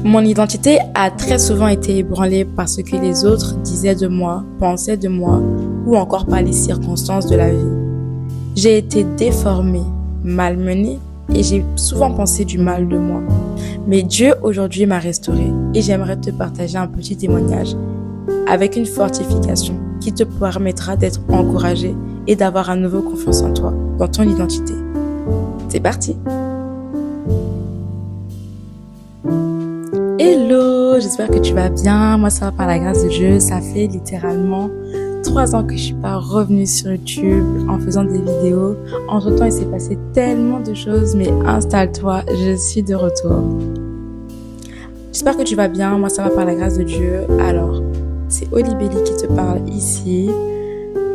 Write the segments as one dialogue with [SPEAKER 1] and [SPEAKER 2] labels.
[SPEAKER 1] Mon identité a très souvent été ébranlée par ce que les autres disaient de moi, pensaient de moi, ou encore par les circonstances de la vie. J'ai été déformée, malmenée, et j'ai souvent pensé du mal de moi. Mais Dieu aujourd'hui m'a restaurée, et j'aimerais te partager un petit témoignage avec une fortification qui te permettra d'être encouragé et d'avoir à nouveau confiance en toi, dans ton identité. C'est parti! Hello, j'espère que tu vas bien. Moi, ça va par la grâce de Dieu. Ça fait littéralement 3 ans que je suis pas revenue sur YouTube en faisant des vidéos. Entre-temps, il s'est passé tellement de choses, mais installe-toi, je suis de retour. J'espère que tu vas bien. Moi, ça va par la grâce de Dieu. Alors, c'est Olibelli qui te parle ici.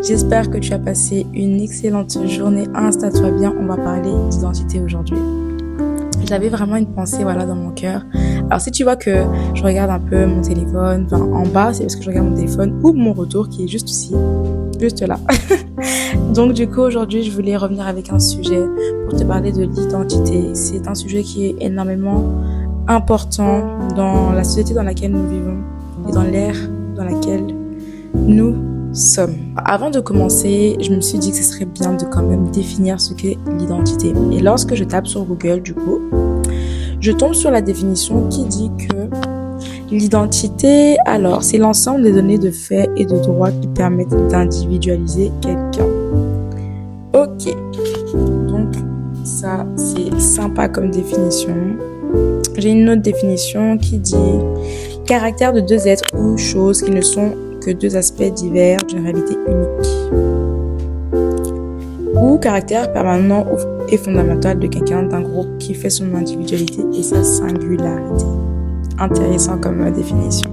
[SPEAKER 1] J'espère que tu as passé une excellente journée. Installe-toi bien, on va parler d'identité aujourd'hui. J'avais vraiment une pensée dans mon cœur. Alors si tu vois que je regarde un peu mon téléphone, en bas, c'est parce que je regarde mon téléphone ou mon retour qui est juste ici, juste là. Donc du coup aujourd'hui je voulais revenir avec un sujet pour te parler de l'identité. C'est un sujet qui est énormément important dans la société dans laquelle nous vivons et dans l'ère dans laquelle nous sommes. Avant de commencer, je me suis dit que ce serait bien de quand même définir ce qu'est l'identité. Et lorsque je tape sur Google, du coup, je tombe sur la définition qui dit que l'identité, alors, c'est l'ensemble des données de faits et de droits qui permettent d'individualiser quelqu'un. Ok. Donc, ça, c'est sympa comme définition. J'ai une autre définition qui dit caractère de deux êtres ou choses qui ne sont que deux aspects divers d'une réalité unique. Ou caractère permanent et fondamental de quelqu'un, d'un groupe qui fait son individualité et sa singularité. Intéressant comme définition.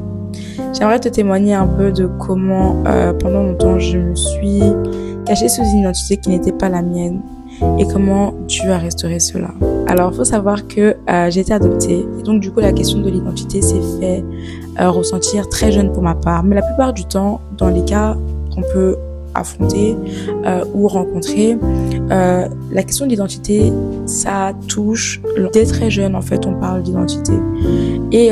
[SPEAKER 1] J'aimerais te témoigner un peu de comment, pendant longtemps, je me suis cachée sous une identité qui n'était pas la mienne et comment Dieu a restauré cela. Alors, il faut savoir que j'ai été adoptée et donc du coup, la question de l'identité s'est fait ressentir très jeune pour ma part. Mais la plupart du temps, dans les cas qu'on peut affronter ou rencontrer, la question de l'identité, ça touche dès très jeune. En fait, on parle d'identité et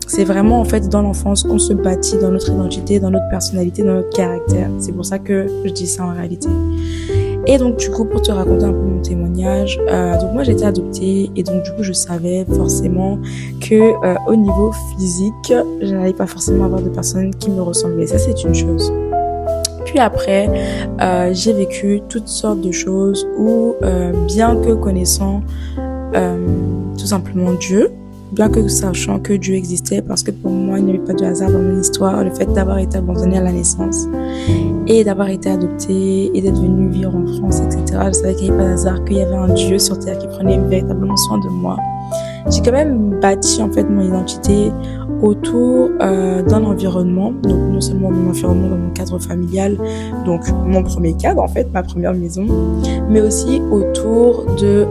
[SPEAKER 1] c'est vraiment en fait dans l'enfance qu'on se bâtit dans notre identité, dans notre personnalité, dans notre caractère. C'est pour ça que je dis ça en réalité. Et donc du coup, pour te raconter un peu mon témoignage, donc moi j'ai été adoptée et donc du coup je savais forcément que au niveau physique, je n'allais pas forcément avoir de personnes qui me ressemblaient. Ça c'est une chose. Puis après, j'ai vécu toutes sortes de choses où bien que connaissant tout simplement Dieu, bien que sachant que Dieu existait, parce que pour moi il n'y avait pas de hasard dans mon histoire, le fait d'avoir été abandonnée à la naissance et d'avoir été adoptée et d'être venue vivre en France, etc. Je savais qu'il n'y avait pas de hasard, qu'il y avait un Dieu sur terre qui prenait véritablement soin de moi. J'ai quand même bâti en fait mon identité autour d'un environnement, donc non seulement mon environnement dans mon cadre familial, donc mon premier cadre en fait, ma première maison, mais aussi autour de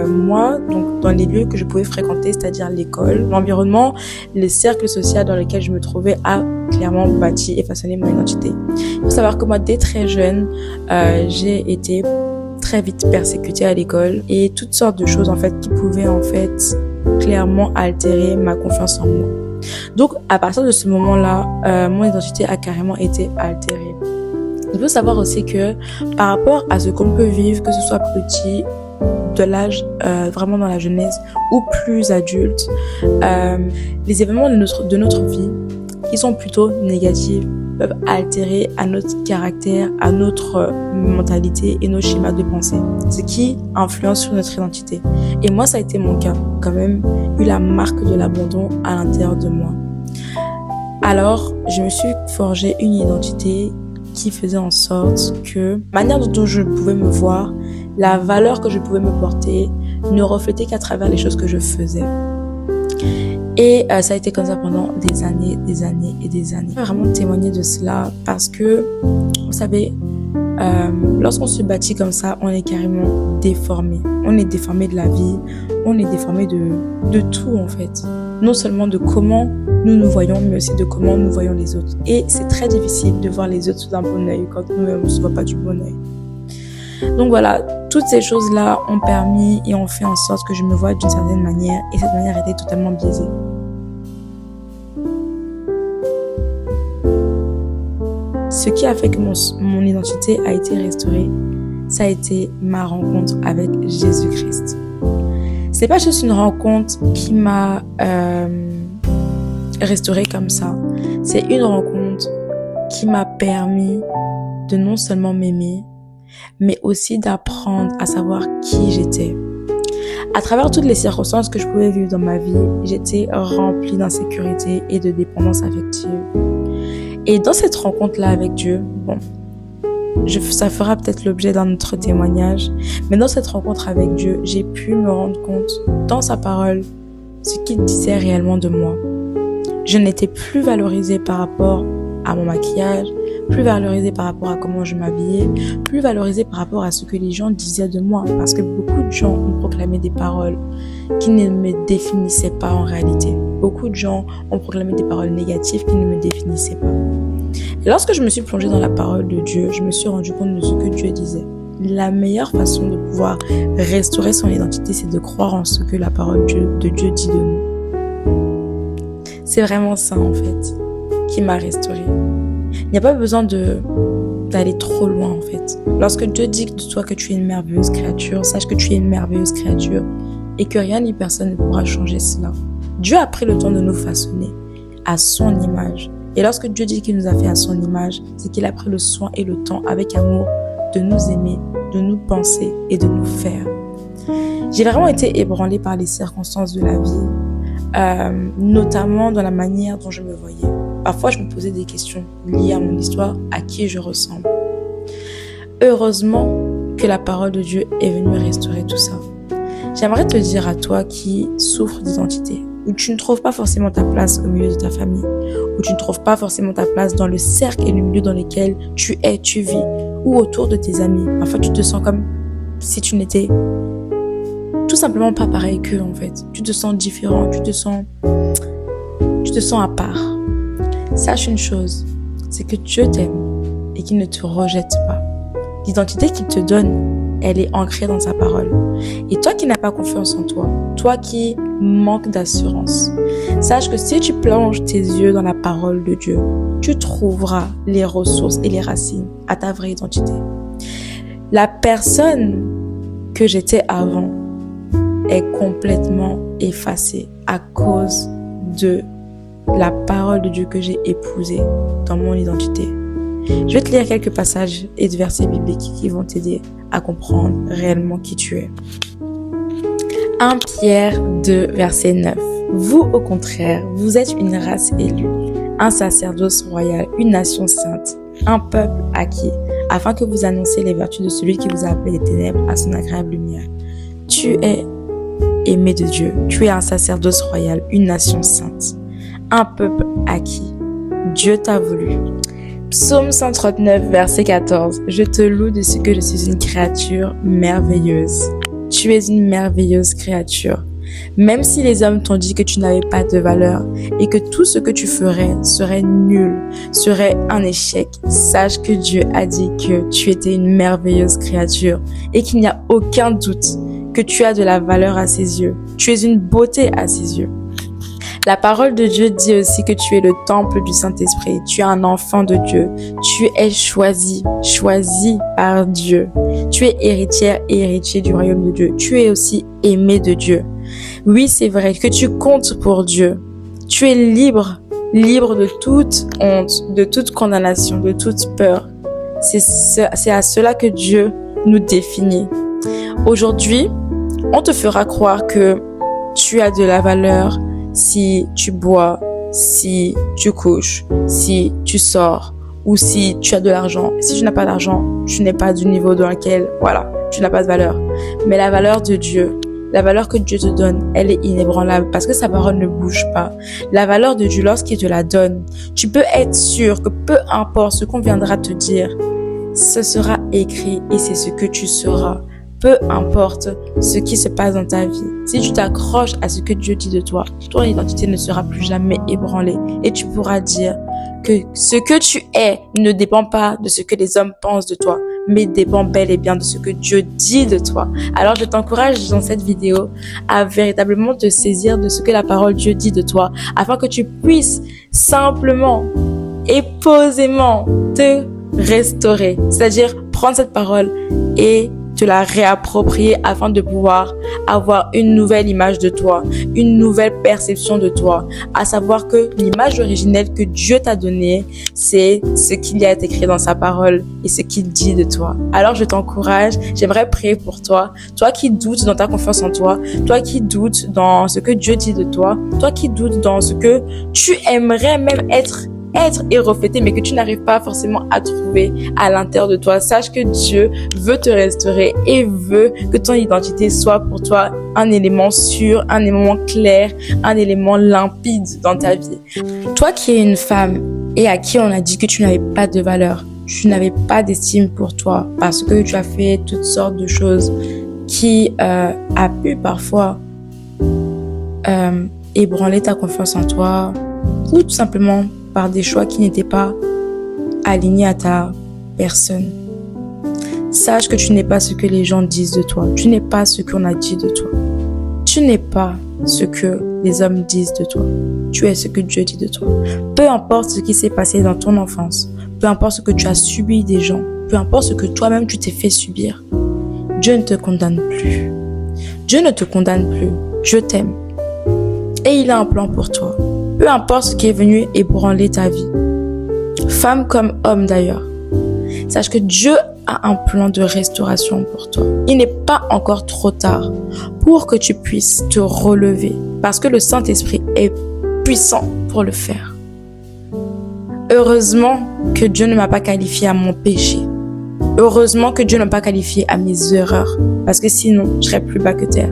[SPEAKER 1] moi, donc dans les lieux que je pouvais fréquenter, c'est-à-dire l'école, l'environnement, le cercle social dans lequel je me trouvais a clairement bâti et façonné mon identité. Il faut savoir que moi, dès très jeune, j'ai été très vite persécutée à l'école et toutes sortes de choses en fait qui pouvaient en fait clairement altérer ma confiance en moi. Donc à partir de ce moment-là, mon identité a carrément été altérée. Il faut savoir aussi que par rapport à ce qu'on peut vivre, que ce soit petit, de l'âge vraiment dans la jeunesse ou plus adulte, les événements de notre vie qui sont plutôt négatifs peuvent altérer à notre caractère, à notre mentalité et nos schémas de pensée, ce qui influence sur notre identité. Et moi, ça a été mon cas, quand même, eu la marque de l'abandon à l'intérieur de moi. Alors, je me suis forgé une identité qui faisait en sorte que la manière dont je pouvais me voir, la valeur que je pouvais me porter, ne reflétait qu'à travers les choses que je faisais. Et ça a été comme ça pendant des années et des années. Je peux vraiment témoigner de cela parce que, vous savez, lorsqu'on se bâtit comme ça, on est carrément déformé. On est déformé de la vie, on est déformé de tout en fait. Non seulement de comment nous voyons, mais aussi de comment nous voyons les autres. Et c'est très difficile de voir les autres sous un bon œil quand nous-mêmes on ne se voit pas du bon œil. Donc voilà, toutes ces choses-là ont permis et ont fait en sorte que je me voie d'une certaine manière et cette manière était totalement biaisée. ce qui a fait que mon identité a été restaurée, ça a été ma rencontre avec Jésus-Christ. C'est pas juste une rencontre qui m'a restaurée comme ça. C'est une rencontre qui m'a permis de non seulement m'aimer, mais aussi d'apprendre à savoir qui j'étais. À travers toutes les circonstances que je pouvais vivre dans ma vie, j'étais remplie d'insécurité et de dépendance affective. Et dans cette rencontre-là avec Dieu, ça fera peut-être l'objet d'un autre témoignage, mais dans cette rencontre avec Dieu, j'ai pu me rendre compte, dans sa parole, ce qu'il disait réellement de moi. Je n'étais plus valorisée par rapport à mon maquillage, plus valorisée par rapport à comment je m'habillais, plus valorisée par rapport à ce que les gens disaient de moi, parce que beaucoup de gens ont proclamé des paroles qui ne me définissaient pas en réalité. Beaucoup de gens ont proclamé des paroles négatives qui ne me définissaient pas. Et lorsque je me suis plongée dans la parole de Dieu, je me suis rendu compte de ce que Dieu disait. La meilleure façon de pouvoir restaurer son identité, c'est de croire en ce que la parole de Dieu dit de nous. C'est vraiment ça, en fait, qui m'a restaurée. Il n'y a pas besoin d'aller trop loin, en fait. Lorsque Dieu dit de toi que tu es une merveilleuse créature, sache que tu es une merveilleuse créature et que rien ni personne ne pourra changer cela. Dieu a pris le temps de nous façonner à son image. Et lorsque Dieu dit qu'il nous a fait à son image, c'est qu'il a pris le soin et le temps, avec amour, de nous aimer, de nous penser et de nous faire. J'ai vraiment été ébranlée par les circonstances de la vie, notamment dans la manière dont je me voyais. Parfois, je me posais des questions liées à mon histoire, à qui je ressemble. Heureusement que la parole de Dieu est venue restaurer tout ça. J'aimerais te dire à toi qui souffres d'identité, où tu ne trouves pas forcément ta place au milieu de ta famille, où tu ne trouves pas forcément ta place dans le cercle et le milieu dans lequel tu es, tu vis, ou autour de tes amis. Parfois, tu te sens comme si tu n'étais tout simplement pas pareil qu'eux, en fait. Tu te sens différent, tu te sens à part. Sache une chose, c'est que Dieu t'aime et qu'il ne te rejette pas. L'identité qu'il te donne, elle est ancrée dans sa parole. Et toi qui n'as pas confiance en toi, toi qui manques d'assurance, sache que si tu plonges tes yeux dans la parole de Dieu, tu trouveras les ressources et les racines à ta vraie identité. La personne que j'étais avant est complètement effacée à cause de la parole de Dieu que j'ai épousée dans mon identité. Je vais te lire quelques passages et de versets bibliques qui vont t'aider à comprendre réellement qui tu es. 1 Pierre 2, verset 9. Vous, au contraire, vous êtes une race élue, un sacerdoce royal, une nation sainte, un peuple acquis, afin que vous annonciez les vertus de celui qui vous a appelé des ténèbres à son agréable lumière. Tu es aimé de Dieu, tu es un sacerdoce royal, une nation sainte, un peuple acquis. Dieu t'a voulu. Psaume 139, verset 14. Je te loue de ce que je suis une créature merveilleuse. Tu es une merveilleuse créature. Même si les hommes t'ont dit que tu n'avais pas de valeur et que tout ce que tu ferais serait nul, serait un échec, sache que Dieu a dit que tu étais une merveilleuse créature et qu'il n'y a aucun doute que tu as de la valeur à ses yeux. Tu es une beauté à ses yeux. La parole de Dieu dit aussi que tu es le temple du Saint-Esprit. Tu es un enfant de Dieu. Tu es choisi par Dieu. Tu es héritière et héritier du royaume de Dieu. Tu es aussi aimé de Dieu. Oui, c'est vrai que tu comptes pour Dieu. Tu es libre de toute honte, de toute condamnation, de toute peur. C'est à cela que Dieu nous définit. Aujourd'hui, on te fera croire que tu as de la valeur si tu bois, si tu couches, si tu sors ou si tu as de l'argent. Si tu n'as pas d'argent, tu n'es pas du niveau dans lequel, tu n'as pas de valeur. Mais la valeur de Dieu, la valeur que Dieu te donne, elle est inébranlable parce que sa parole ne bouge pas. La valeur de Dieu, lorsqu'il te la donne, tu peux être sûr que peu importe ce qu'on viendra te dire, ce sera écrit et c'est ce que tu seras. Peu importe ce qui se passe dans ta vie, si tu t'accroches à ce que Dieu dit de toi, ton identité ne sera plus jamais ébranlée et tu pourras dire que ce que tu es ne dépend pas de ce que les hommes pensent de toi, mais dépend bel et bien de ce que Dieu dit de toi. Alors je t'encourage dans cette vidéo à véritablement te saisir de ce que la parole de Dieu dit de toi, afin que tu puisses simplement et posément te restaurer. C'est-à-dire prendre cette parole et te la réapproprier afin de pouvoir avoir une nouvelle image de toi, une nouvelle perception de toi. À savoir que l'image originelle que Dieu t'a donnée, c'est ce qu'il y a écrit dans sa parole et ce qu'il dit de toi. Alors je t'encourage, j'aimerais prier pour toi. Toi qui doutes dans ta confiance en toi, toi qui doutes dans ce que Dieu dit de toi, toi qui doutes dans ce que tu aimerais même être et refléter, mais que tu n'arrives pas forcément à trouver à l'intérieur de toi. Sache que Dieu veut te restaurer et veut que ton identité soit pour toi un élément sûr, un élément clair, un élément limpide dans ta vie. Toi qui es une femme et à qui on a dit que tu n'avais pas de valeur, tu n'avais pas d'estime pour toi parce que tu as fait toutes sortes de choses qui a pu parfois ébranler ta confiance en toi ou tout simplement par des choix qui n'étaient pas alignés à ta personne. Sache que tu n'es pas ce que les gens disent de toi. Tu n'es pas ce qu'on a dit de toi. Tu n'es pas ce que les hommes disent de toi. Tu es ce que Dieu dit de toi. Peu importe ce qui s'est passé dans ton enfance, peu importe ce que tu as subi des gens, peu importe ce que toi-même tu t'es fait subir, Dieu ne te condamne plus. Dieu ne te condamne plus. Dieu t'aime. Et il a un plan pour toi. Peu importe ce qui est venu ébranler ta vie. Femme comme homme d'ailleurs. Sache que Dieu a un plan de restauration pour toi. Il n'est pas encore trop tard pour que tu puisses te relever. Parce que le Saint-Esprit est puissant pour le faire. Heureusement que Dieu ne m'a pas qualifié à mon péché. Heureusement que Dieu ne m'a pas qualifié à mes erreurs. Parce que sinon, je serais plus bas que terre.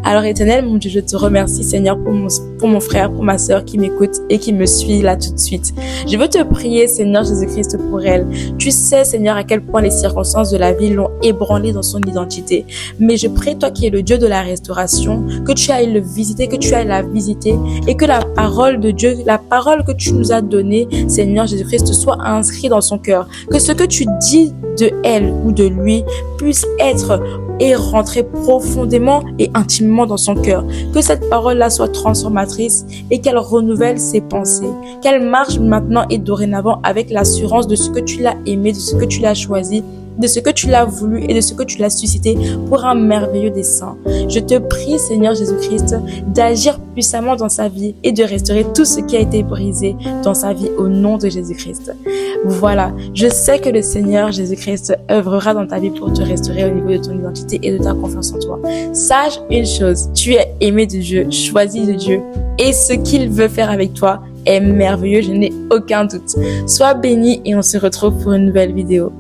[SPEAKER 1] Alors Éternel, mon Dieu, je te remercie Seigneur pour mon frère, pour ma sœur qui m'écoute et qui me suit là tout de suite. Je veux te prier Seigneur Jésus-Christ pour elle. Tu sais Seigneur à quel point les circonstances de la vie l'ont ébranlée dans son identité. Mais je prie toi qui es le Dieu de la restauration, que tu ailles le visiter, que tu ailles la visiter et que la parole de Dieu, la parole que tu nous as donnée Seigneur Jésus-Christ soit inscrite dans son cœur. Que ce que tu dis de elle ou de lui puisse être et rentrer profondément et intimement dans son cœur. Que cette parole-là soit transformatrice et qu'elle renouvelle ses pensées. Qu'elle marche maintenant et dorénavant avec l'assurance de ce que tu l'as aimé, de ce que tu l'as choisi, de ce que tu l'as voulu et de ce que tu l'as suscité pour un merveilleux dessein. Je te prie, Seigneur Jésus-Christ, d'agir puissamment dans sa vie et de restaurer tout ce qui a été brisé dans sa vie au nom de Jésus-Christ. Voilà, je sais que le Seigneur Jésus-Christ œuvrera dans ta vie pour te restaurer au niveau de ton identité et de ta confiance en toi. Sache une chose, tu es aimé de Dieu, choisi de Dieu et ce qu'il veut faire avec toi est merveilleux, je n'ai aucun doute. Sois béni et on se retrouve pour une nouvelle vidéo.